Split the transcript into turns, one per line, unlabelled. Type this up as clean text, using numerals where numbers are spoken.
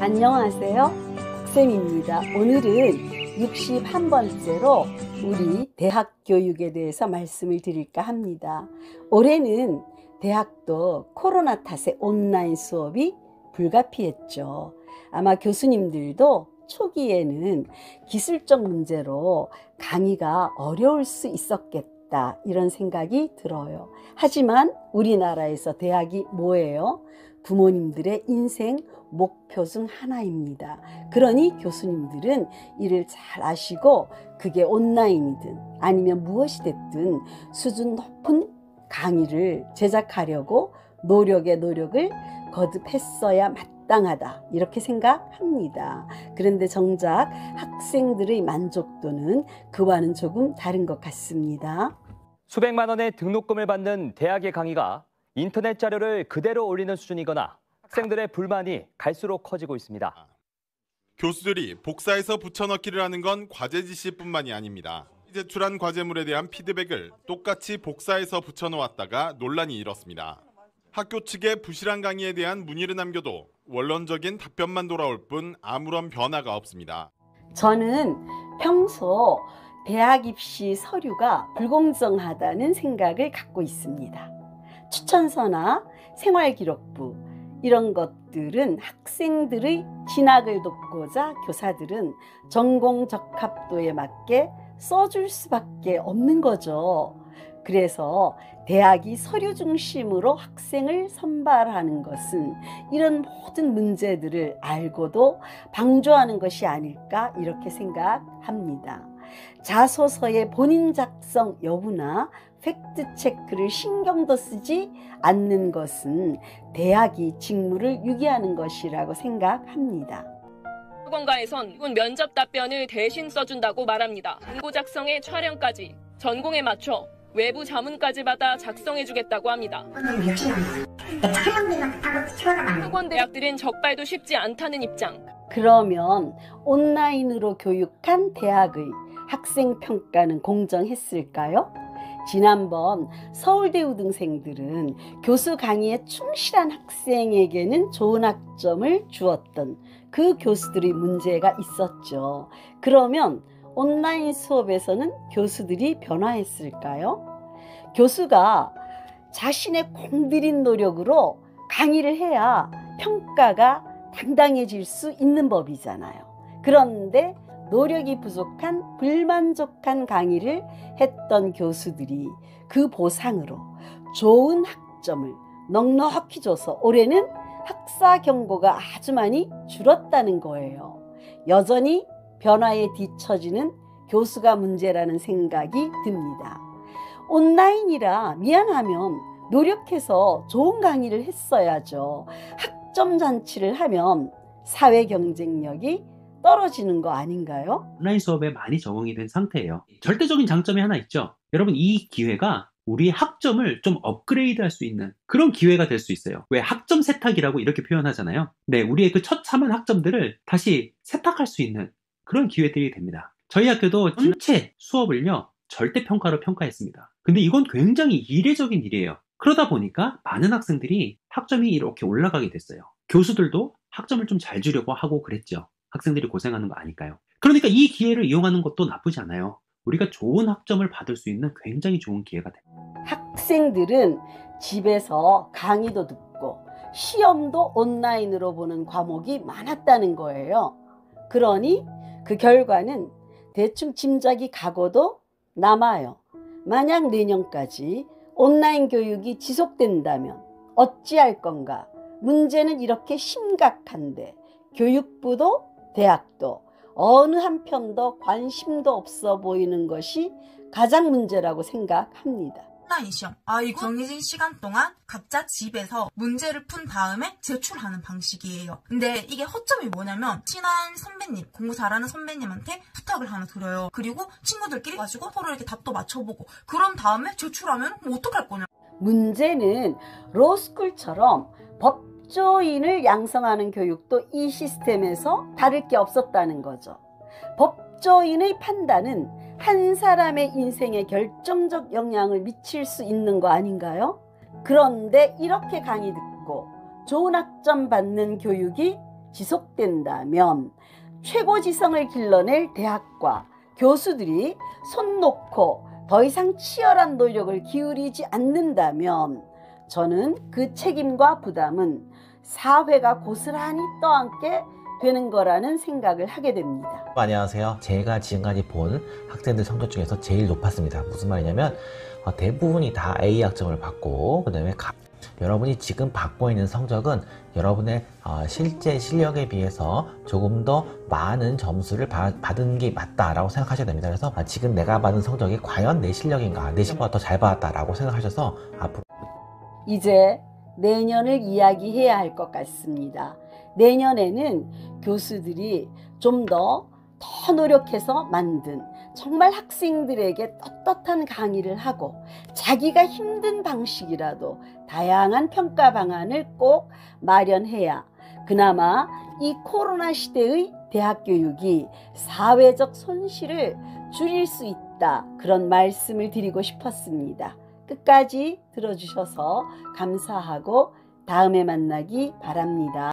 안녕하세요. 국쌤입니다. 오늘은 61번째로 우리 대학 교육에 대해서 말씀을 드릴까 합니다. 올해는 대학도 코로나 탓에 온라인 수업이 불가피했죠. 아마 교수님들도 초기에는 기술적 문제로 강의가 어려울 수 있었겠다 이런 생각이 들어요. 하지만 우리나라에서 대학이 뭐예요? 부모님들의 인생 목표 중 하나입니다. 그러니 교수님들은 이를 잘 아시고 그게 온라인이든 아니면 무엇이 됐든 수준 높은 강의를 제작하려고 노력에 노력을 거듭했어야 마땅하다 이렇게 생각합니다. 그런데 정작 학생들의 만족도는 그와는 조금 다른 것 같습니다.
수백만 원의 등록금을 받는 대학의 강의가 인터넷 자료를 그대로 올리는 수준이거나 학생들의 불만이 갈수록 커지고 있습니다.
교수들이 복사해서 붙여넣기를 하는 건 과제 지시뿐만이 아닙니다. 제출한 과제물에 대한 피드백을 똑같이 복사해서 붙여놓았다가 논란이 일었습니다. 학교 측에 부실한 강의에 대한 문의를 남겨도 원론적인 답변만 돌아올 뿐 아무런 변화가 없습니다.
저는 평소 대학 입시 서류가 불공정하다는 생각을 갖고 있습니다. 추천서나 생활기록부 이런 것들은 학생들의 진학을 돕고자 교사들은 전공 적합도에 맞게 써줄 수밖에 없는 거죠. 그래서 대학이 서류 중심으로 학생을 선발하는 것은 이런 모든 문제들을 알고도 방조하는 것이 아닐까 이렇게 생각합니다. 자소서의 본인 작성 여부나 팩트 체크를 신경도 쓰지 않는 것은 대학이 직무를 유기하는 것이라고 생각합니다.
학원가에선 면접 답변을 대신 써준다고 말합니다. 공고 작성의 촬영까지 전공에 맞춰 외부 자문까지 받아 작성해주겠다고 합니다. 학원 대학들은 적발도 쉽지 않다는 입장.
그러면 온라인으로 교육한 대학의 학생 평가는 공정했을까요? 지난번 서울대 우등생들은 교수 강의에 충실한 학생에게는 좋은 학점을 주었던 그 교수들의 문제가 있었죠. 그러면 온라인 수업에서는 교수들이 변화했을까요? 교수가 자신의 공들인 노력으로 강의를 해야 평가가 당당해질 수 있는 법이잖아요. 그런데 노력이 부족한 불만족한 강의를 했던 교수들이 그 보상으로 좋은 학점을 넉넉히 줘서 올해는 학사 경고가 아주 많이 줄었다는 거예요. 여전히 변화에 뒤처지는 교수가 문제라는 생각이 듭니다. 온라인이라 미안하면 노력해서 좋은 강의를 했어야죠. 학점 잔치를 하면 사회 경쟁력이 떨어지는 거 아닌가요?
온라인 수업에 많이 적응이 된 상태예요. 절대적인 장점이 하나 있죠. 여러분, 이 기회가 우리 학점을 좀 업그레이드 할 수 있는 그런 기회가 될 수 있어요. 왜 학점 세탁이라고 이렇게 표현하잖아요. 네, 우리의 그 처참한 학점들을 다시 세탁할 수 있는 그런 기회들이 됩니다. 저희 학교도 전체 수업을요, 절대평가로 평가했습니다. 근데 이건 굉장히 이례적인 일이에요. 그러다 보니까 많은 학생들이 학점이 이렇게 올라가게 됐어요. 교수들도 학점을 좀 잘 주려고 하고 그랬죠. 학생들이 고생하는 거 아닐까요? 그러니까 이 기회를 이용하는 것도 나쁘지 않아요. 우리가 좋은 학점을 받을 수 있는 굉장히 좋은 기회가 됩니다.
학생들은 집에서 강의도 듣고 시험도 온라인으로 보는 과목이 많았다는 거예요. 그러니 그 결과는 대충 짐작이 가고도 남아요. 만약 내년까지 온라인 교육이 지속된다면 어찌할 건가? 문제는 이렇게 심각한데 교육부도 대학도 어느 한편도 관심도 없어 보이는 것이 가장 문제라고 생각합니다.
온라인 시험. 이거 정해진 시간 동안 각자 집에서 문제를 푼 다음에 제출하는 방식이에요. 근데 이게 허점이 뭐냐면 친한 선배님, 공부 잘하는 선배님한테 부탁을 하나 드려요. 그리고 친구들끼리 가지고 서로 이렇게 답도 맞춰보고 그런 다음에 제출하면 뭐 어떡할 거냐.
문제는 로스쿨처럼 법조인을 양성하는 교육도 이 시스템에서 다를 게 없었다는 거죠. 법조인의 판단은 한 사람의 인생에 결정적 영향을 미칠 수 있는 거 아닌가요? 그런데 이렇게 강의 듣고 좋은 학점 받는 교육이 지속된다면 최고지성을 길러낼 대학과 교수들이 손 놓고 더 이상 치열한 노력을 기울이지 않는다면 저는 그 책임과 부담은 사회가 고스란히 떠안게 되는 거라는 생각을 하게 됩니다.
안녕하세요. 제가 지금까지 본 학생들 성적 중에서 제일 높았습니다. 무슨 말이냐면 대부분이 다 A 학점을 받고 그 다음에 여러분이 지금 받고 있는 성적은 여러분의 실제 실력에 비해서 조금 더 많은 점수를 받은 게 맞다라고 생각하셔야 됩니다. 그래서 지금 내가 받은 성적이 과연 내 실력인가, 내 실력보다 더 잘 받았다라고 생각하셔서 앞으로
이제 내년을 이야기해야 할 것 같습니다. 내년에는 교수들이 좀 더 노력해서 만든 정말 학생들에게 떳떳한 강의를 하고 자기가 힘든 방식이라도 다양한 평가 방안을 꼭 마련해야 그나마 이 코로나 시대의 대학 교육이 사회적 손실을 줄일 수 있다. 그런 말씀을 드리고 싶었습니다. 끝까지 들어주셔서 감사하고 다음에 만나기 바랍니다.